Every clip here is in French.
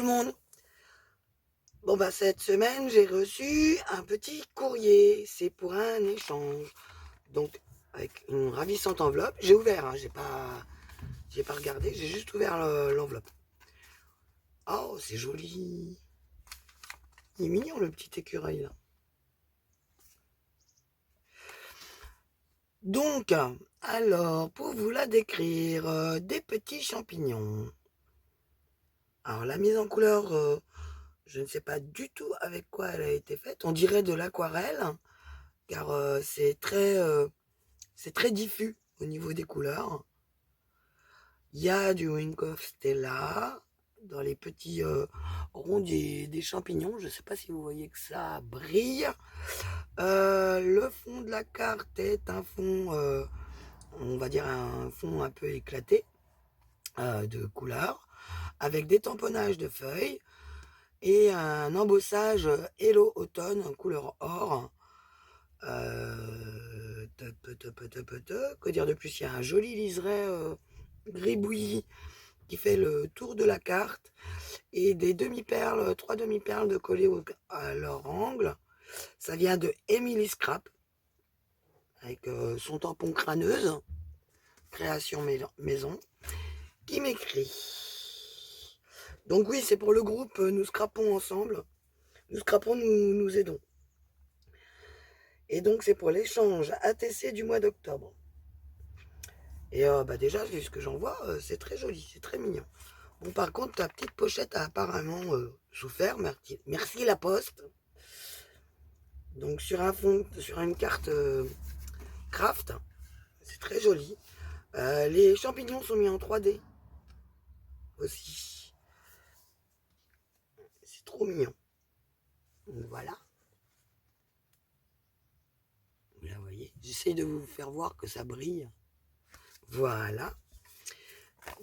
le monde. Bon bah cette semaine j'ai reçu un petit courrier, c'est pour un échange. Donc avec une ravissante enveloppe, j'ai ouvert, hein, j'ai pas regardé, j'ai juste ouvert l'enveloppe. Oh c'est joli, il est mignon le petit écureuil là. Donc alors pour vous la décrire, des petits champignons. Alors la mise en couleur, je ne sais pas du tout avec quoi elle a été faite. On dirait de l'aquarelle, car c'est très diffus au niveau des couleurs. Il y a du Wink of Stella dans les petits ronds des champignons. Je ne sais pas si vous voyez que ça brille. Le fond de la carte est un fond, on va dire un fond un peu éclaté de couleurs, avec des tamponnages de feuilles et un embossage Hello Automne en couleur or. Que dire de plus? Il y a un joli liseré gribouillis qui fait le tour de la carte et des demi-perles, 3 demi-perles de collées à leur angle. Ça vient de Emily Scrap avec son tampon crâneuse, création maison, qui m'écrit. Donc oui, c'est pour le groupe Nous Scrapons Ensemble. Nous Scrapons, nous aidons. Et donc c'est pour l'échange ATC du mois d'octobre. Et bah déjà, vu ce que j'en vois, c'est très joli, c'est très mignon. Bon, par contre, ta petite pochette a apparemment souffert. Merci la poste. Donc sur un fond, sur une carte craft, c'est très joli. Les champignons sont mis en 3D aussi. C'est trop mignon. Donc, voilà. Vous la voyez. J'essaye de vous faire voir que ça brille. Voilà.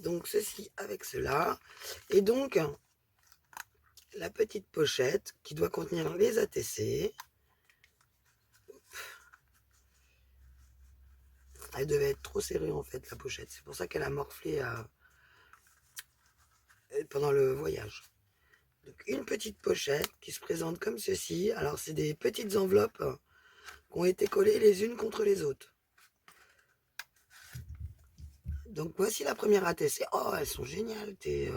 Donc ceci avec cela. Et donc la petite pochette qui doit contenir les ATC. Elle devait être trop serrée en fait la pochette. C'est pour ça qu'elle a morflé pendant le voyage. Donc une petite pochette qui se présente comme ceci. Alors c'est des petites enveloppes qui ont été collées les unes contre les autres. Donc voici la première ATC. Oh, elles sont géniales tes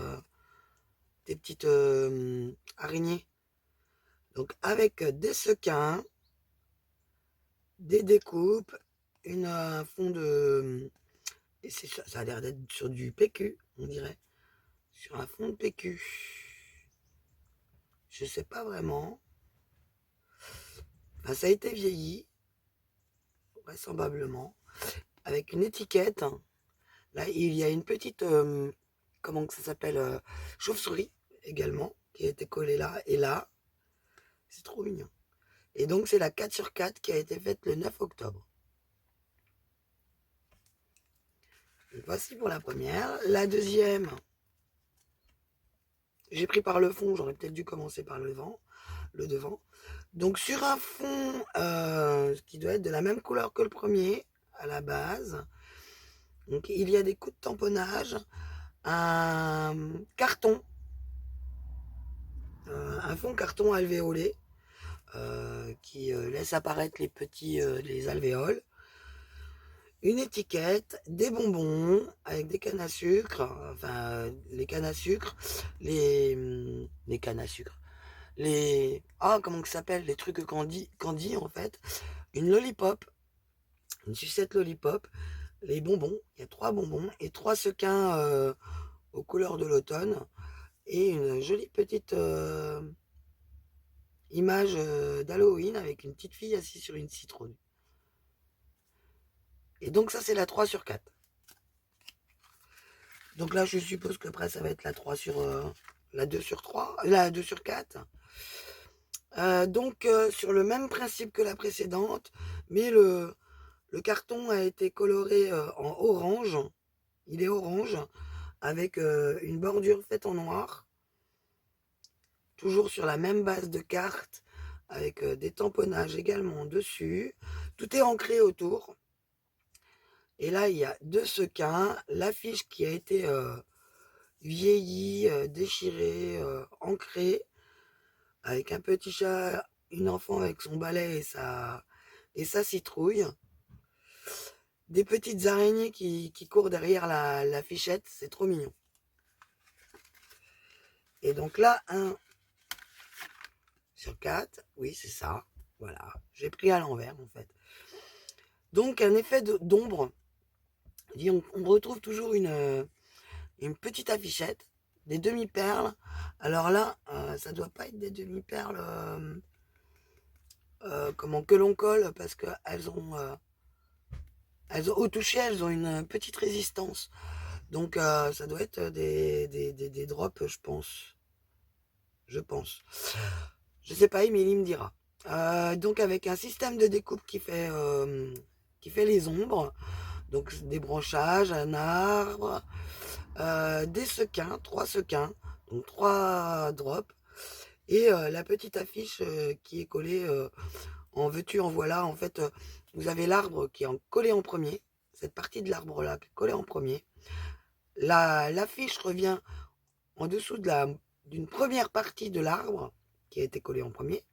petites araignées. Donc avec des sequins, des découpes, un fond de... Et ça a l'air d'être sur du PQ, on dirait. Sur un fond de PQ. Je sais pas vraiment. Enfin, ça a été vieilli, vraisemblablement, avec une étiquette. Là, il y a une petite, comment que ça s'appelle, chauve-souris également, qui a été collée là et là. C'est trop mignon. Et donc, c'est la 4x4 qui a été faite le 9 octobre. Donc, voici pour la première. La deuxième, j'ai pris par le fond, j'aurais peut-être dû commencer par le devant. Donc, sur un fond qui doit être de la même couleur que le premier, à la base. Donc, il y a des coups de tamponnage, un carton, un fond carton alvéolé qui laisse apparaître les alvéoles, une étiquette, des bonbons avec des cannes à sucre, enfin les cannes à sucre, les cannes à sucre, comment ça s'appelle, les trucs candy en fait, une lollipop, une sucette lollipop, les bonbons, il y a 3 bonbons et 3 sequins aux couleurs de l'automne et une jolie petite image d'Halloween avec une petite fille assise sur une citrouille. Et donc ça c'est la 3/4. Donc là je suppose que après ça va être la 2/3, la 2/4. Donc sur le même principe que la précédente, mais le carton a été coloré en orange. Il est orange avec une bordure faite en noir. Toujours sur la même base de carte avec des tamponnages également dessus. Tout est ancré autour. Et là, il y a 2 sequins, l'affiche qui a été vieilli, déchiré, ancré, avec un petit chat, une enfant avec son balai et sa citrouille. Des petites araignées qui courent derrière la fichette, c'est trop mignon. Et donc là, 1 sur 4, oui c'est ça, voilà, j'ai pris à l'envers en fait. Donc un effet d'ombre, on retrouve toujours une petite affichette, des demi-perles. Alors là, ça doit pas être des demi-perles comment que l'on colle parce qu'elles au toucher, elles ont une petite résistance. Donc ça doit être des drops, je pense. Je sais pas, Émilie me dira. Donc avec un système de découpe qui fait les ombres, donc des branchages, un arbre, des sequins, 3 sequins, donc 3 drops, et la petite affiche qui est collée en veux-tu, en voilà. En fait, vous avez l'arbre qui est collé en premier, cette partie de l'arbre là qui est collée en premier. L'affiche revient en dessous d'une première partie de l'arbre qui a été collée en premier,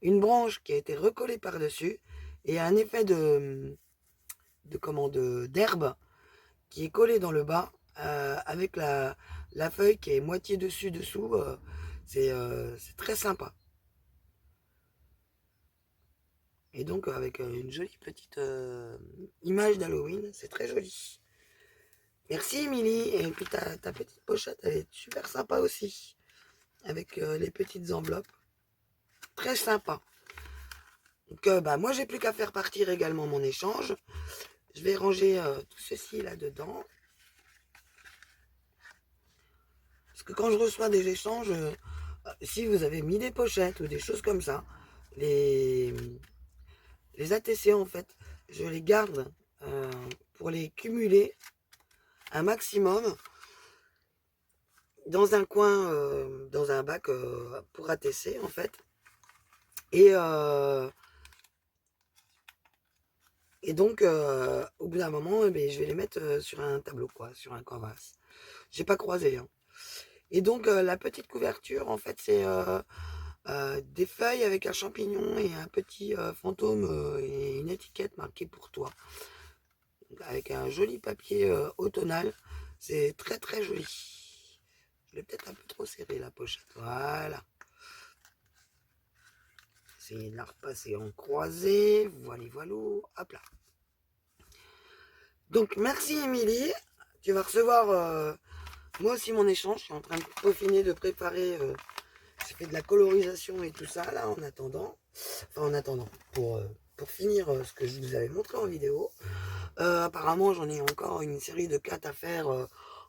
une branche qui a été recollée par-dessus, et un effet d'herbe qui est collé dans le bas, avec la feuille qui est moitié dessus dessous. C'est très sympa. Et donc avec une jolie petite image d'Halloween, c'est très joli. Merci Émilie. Et puis ta petite pochette, elle est super sympa aussi, avec les petites enveloppes. Très sympa. Donc bah, moi j'ai plus qu'à faire partir également mon échange. Je vais ranger tout ceci là-dedans. Parce que quand je reçois des échanges, si vous avez mis des pochettes ou des choses comme ça, les ATC en fait, je les garde pour les cumuler un maximum dans un coin, dans un bac pour ATC en fait. Et donc, au bout d'un moment, je vais les mettre sur un tableau, quoi, sur un canvas. J'ai pas croisé, hein. Et donc, la petite couverture, en fait, c'est des feuilles avec un champignon et un petit fantôme et une étiquette marquée pour toi. Avec un joli papier automnal. C'est très très joli. Je l'ai peut-être un peu trop serré la pochette. Voilà. Essayer de la repasser en croisée. Voilà, voilà. Hop là. Donc merci Émilie. Tu vas recevoir moi aussi mon échange. Je suis en train de peaufiner, de préparer. J'ai fait de la colorisation et tout ça là en attendant. Enfin en attendant. Pour finir ce que je vous avais montré en vidéo. Apparemment j'en ai encore une série de 4 à faire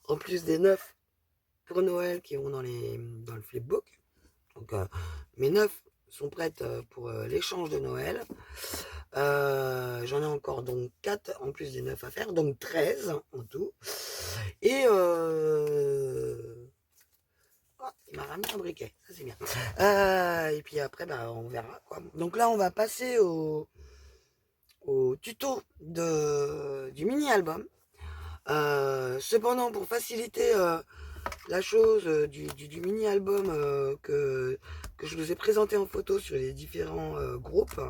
en plus des 9 pour Noël qui vont dans le flipbook. Donc mes 9 sont prêtes pour l'échange de Noël. J'en ai encore donc 4 en plus des 9 à faire, donc 13 en tout. Et il m'a ramené un briquet, ça c'est bien. Et puis après, bah, on verra quoi. Donc là, on va passer au tuto du mini-album. Cependant, pour faciliter la chose du mini-album que je vous ai présenté en photo sur les différents groupes,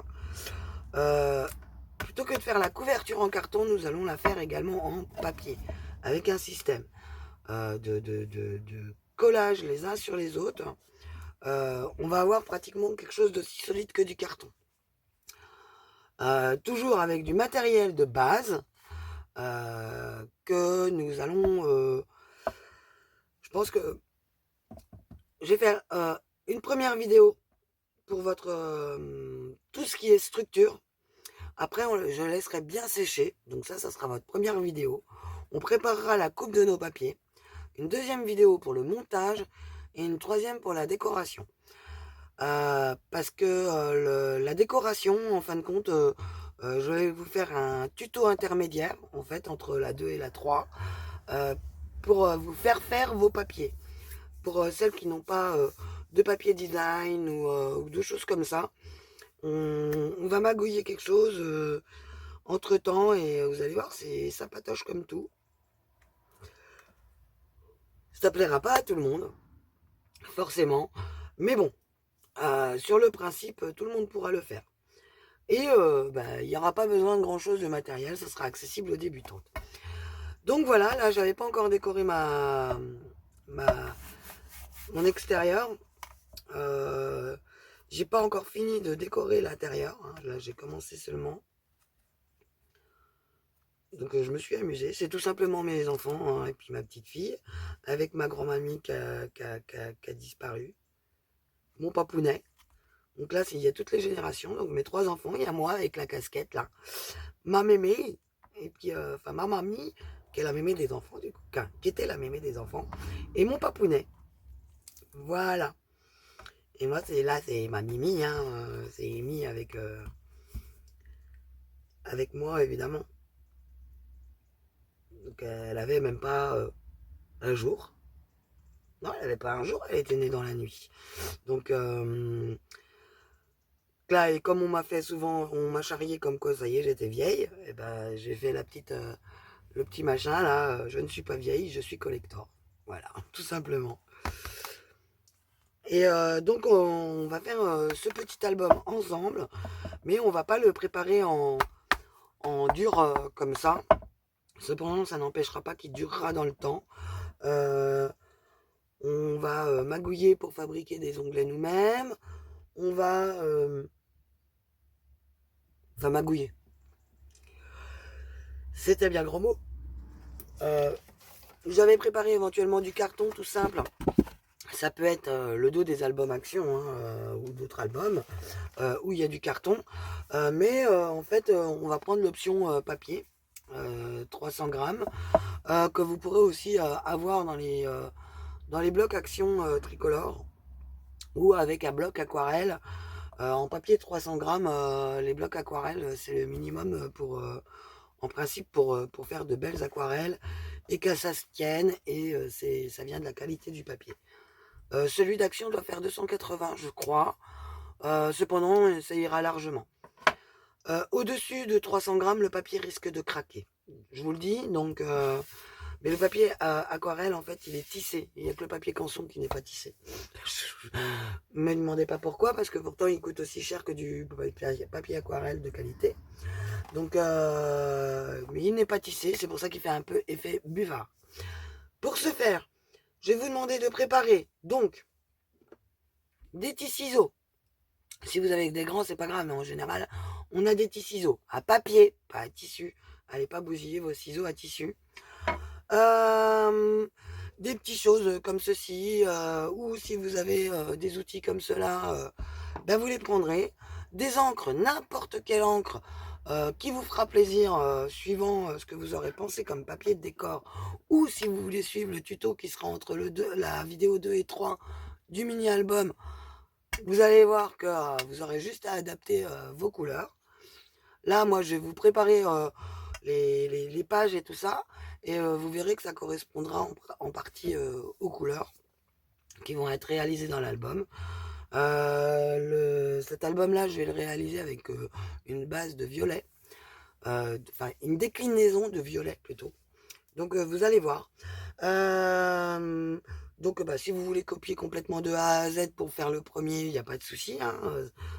plutôt que de faire la couverture en carton, nous allons la faire également en papier, avec un système de collage les uns sur les autres. On va avoir pratiquement quelque chose d'aussi solide que du carton. Toujours avec du matériel de base que nous allons... je pense que je vais faire une première vidéo pour tout ce qui est structure. Après, je laisserai bien sécher. Donc ça sera votre première vidéo. On préparera la coupe de nos papiers. Une deuxième vidéo pour le montage. Et une troisième pour la décoration. Parce que la décoration, en fin de compte, je vais vous faire un tuto intermédiaire, en fait, entre la 2 et la 3. Pour vous faire vos papiers. Pour celles qui n'ont pas de papier design ou de choses comme ça. On va magouiller quelque chose entre temps et vous allez voir, ça patoche comme tout. Ça plaira pas à tout le monde, forcément. Mais bon, sur le principe, tout le monde pourra le faire. Et il n'y aura pas besoin de grand chose de matériel, ça sera accessible aux débutantes. Donc voilà, là j'avais pas encore décoré mon extérieur. J'ai pas encore fini de décorer l'intérieur, hein. Là j'ai commencé seulement. Donc je me suis amusé. C'est tout simplement mes enfants, hein, et puis ma petite fille, avec ma grand-mamie qui a disparu, mon papounet. Donc là, il y a toutes les générations. Donc mes 3 enfants, il y a moi avec la casquette là, ma mémé, et puis enfin ma mamie, qui est la mémé des enfants, du coup, qui était la mémé des enfants, et mon papounet. Voilà. Et moi, c'est ma Mimi, hein, c'est Amy avec moi, évidemment. Donc elle avait même pas un jour. Non, elle n'avait pas un jour, elle était née dans la nuit. Donc là, et comme on m'a fait souvent, on m'a charrié comme quoi, ça y est, j'étais vieille, et ben j'ai fait le petit machin là, je ne suis pas vieille, je suis collector. Voilà, tout simplement. Et donc on va faire ce petit album ensemble, mais on va pas le préparer en dur comme ça. Cependant, ça n'empêchera pas qu'il durera dans le temps. Euh, on va magouiller pour fabriquer des onglets nous-mêmes. On va... enfin, magouiller. C'était bien gros mot. J'avais préparé éventuellement du carton tout simple. Ça peut être le dos des albums Action, hein, ou d'autres albums où il y a du carton. Mais en fait, on va prendre l'option papier, 300 grammes, que vous pourrez aussi avoir dans les blocs Action tricolore ou avec un bloc aquarelle. En papier 300 grammes, les blocs aquarelles, c'est le minimum en principe pour faire de belles aquarelles et que ça se tienne, et ça vient de la qualité du papier. Celui d'Action doit faire 280, je crois. Cependant, ça ira largement. Au-dessus de 300 grammes, le papier risque de craquer. Je vous le dis, donc... mais le papier aquarelle, en fait, il est tissé. Il n'y a que le papier canson qui n'est pas tissé. Ne me demandez pas pourquoi, parce que pourtant, il coûte aussi cher que du papier aquarelle de qualité. Donc, mais il n'est pas tissé, c'est pour ça qu'il fait un peu effet buvard. Pour ce faire, je vais vous demander de préparer, donc, des petits ciseaux. Si vous avez des grands, c'est pas grave, mais en général, on a des petits ciseaux à papier, pas à tissu. Allez pas bousiller vos ciseaux à tissu. Des petites choses comme ceci, ou si vous avez des outils comme cela, vous les prendrez. Des encres, n'importe quelle encre qui vous fera plaisir, suivant ce que vous aurez pensé comme papier de décor, ou si vous voulez suivre le tuto qui sera entre la vidéo 2 et 3 du mini-album, vous allez voir que vous aurez juste à adapter vos couleurs. Là, moi, je vais vous préparer les pages et tout ça, et vous verrez que ça correspondra en partie aux couleurs qui vont être réalisées dans l'album. Cet album-là, je vais le réaliser avec une base de violet, enfin une déclinaison de violet plutôt. Donc vous allez voir. Donc si vous voulez copier complètement de A à Z pour faire le premier, il n'y a pas de souci, hein.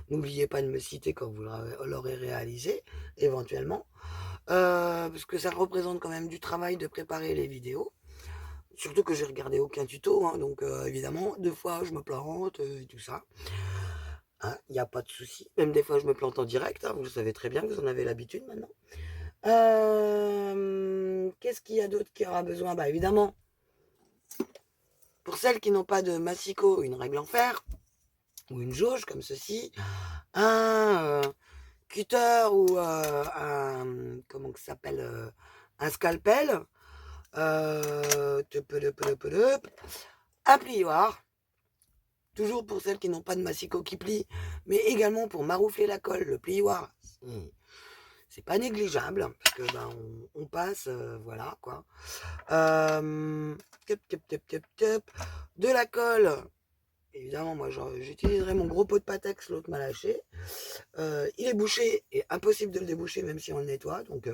N'oubliez pas de me citer quand vous l'aurez réalisé, éventuellement. Parce que ça représente quand même du travail de préparer les vidéos. Surtout que j'ai regardé aucun tuto, hein, donc évidemment, 2 fois je me plante et tout ça. Hein, il n'y a pas de souci. Même des fois je me plante en direct, hein, vous le savez très bien, vous en avez l'habitude maintenant. Qu'est-ce qu'il y a d'autre qui aura besoin? Évidemment, pour celles qui n'ont pas de massicot, une règle en fer, ou une jauge comme ceci, un cutter ou comment ça s'appelle, un scalpel, un plioir, toujours pour celles qui n'ont pas de massicot qui plie, mais également pour maroufler la colle. Le plioir, c'est pas négligeable, parce que on passe, voilà quoi. De la colle, évidemment, moi j'utiliserai mon gros pot de Patex, l'autre m'a lâché. Il est bouché et impossible de le déboucher même si on le nettoie, donc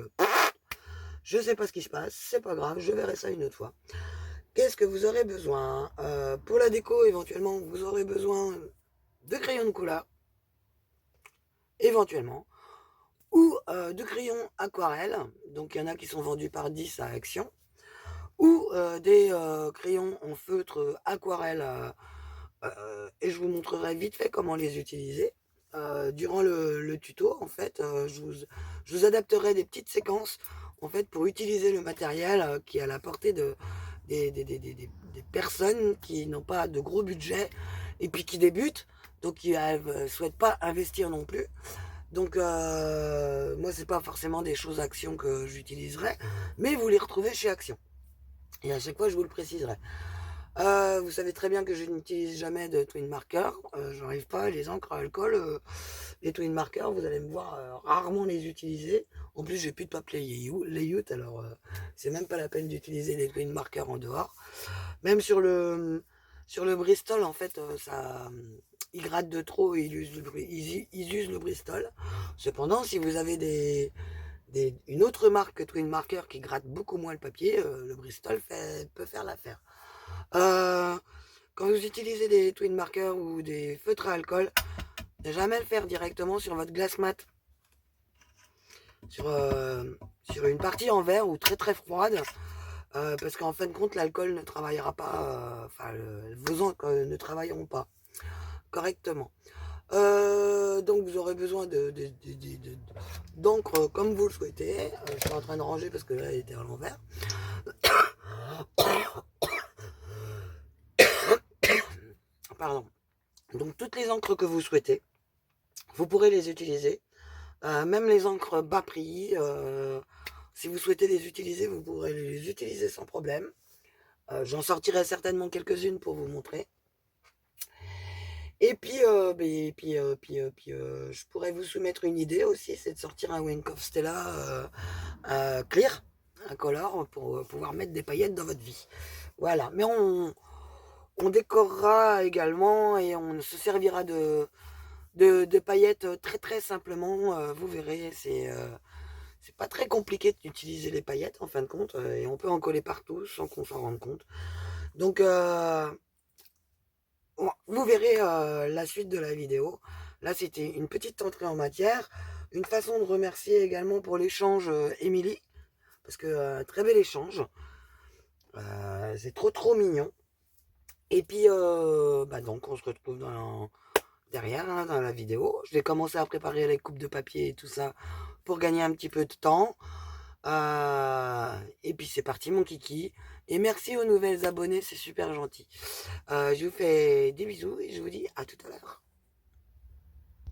je sais pas ce qui se passe, c'est pas grave, je verrai ça une autre fois. Qu'est-ce que vous aurez besoin? Pour la déco, éventuellement, vous aurez besoin de crayons de couleur, éventuellement, ou de crayons aquarelle. Donc il y en a qui sont vendus par 10 à Action, ou des crayons en feutre aquarelle, et je vous montrerai vite fait comment les utiliser. Durant le tuto, en fait, je vous adapterai des petites séquences en fait, pour utiliser le matériel qui est à la portée des personnes qui n'ont pas de gros budget et puis qui débutent, donc qui ne souhaitent pas investir non plus. Donc moi, c'est pas forcément des choses Action que j'utiliserai, mais vous les retrouvez chez Action. Et à chaque fois, je vous le préciserai. Vous savez très bien que je n'utilise jamais de twin marker. J'arrive pas, les encres à alcool, les twin markers, vous allez me voir rarement les utiliser. En plus, j'ai plus de papier layout, alors c'est même pas la peine d'utiliser les twin markers en dehors. Même sur le Bristol, en fait, il gratte de trop et ils usent le Bristol. Cependant, si vous avez une autre marque que Twin Marker qui gratte beaucoup moins le papier, le Bristol peut faire l'affaire. Quand vous utilisez des Twin Markers ou des feutres à alcool, ne jamais le faire directement sur votre glace mat. Sur une partie en verre ou très très froide, parce qu'en fin de compte, l'alcool ne travaillera pas, vos encres ne travailleront pas correctement. Donc vous aurez besoin d'encre comme vous le souhaitez. Je suis en train de ranger parce que là, elle était à l'envers. Pardon. Donc toutes les encres que vous souhaitez, vous pourrez les utiliser. Même les encres bas prix, si vous souhaitez les utiliser, vous pourrez les utiliser sans problème. J'en sortirai certainement quelques-unes pour vous montrer. Et puis, je pourrais vous soumettre une idée aussi, c'est de sortir un Wink of Stella clear, un color, pour pouvoir mettre des paillettes dans votre vie. Voilà, mais on décorera également et on se servira de paillettes très très simplement. Vous verrez, c'est pas très compliqué d'utiliser les paillettes en fin de compte, et on peut en coller partout sans qu'on s'en rende compte. Donc, vous verrez la suite de la vidéo. Là, c'était une petite entrée en matière. Une façon de remercier également pour l'échange Émilie, parce que très bel échange. C'est trop trop mignon. Et puis, donc, on se retrouve derrière, hein, dans la vidéo. Je vais commencer à préparer les coupes de papier et tout ça pour gagner un petit peu de temps. Et puis, c'est parti, mon kiki. Et merci aux nouvelles abonnés, c'est super gentil. Je vous fais des bisous et je vous dis à tout à l'heure.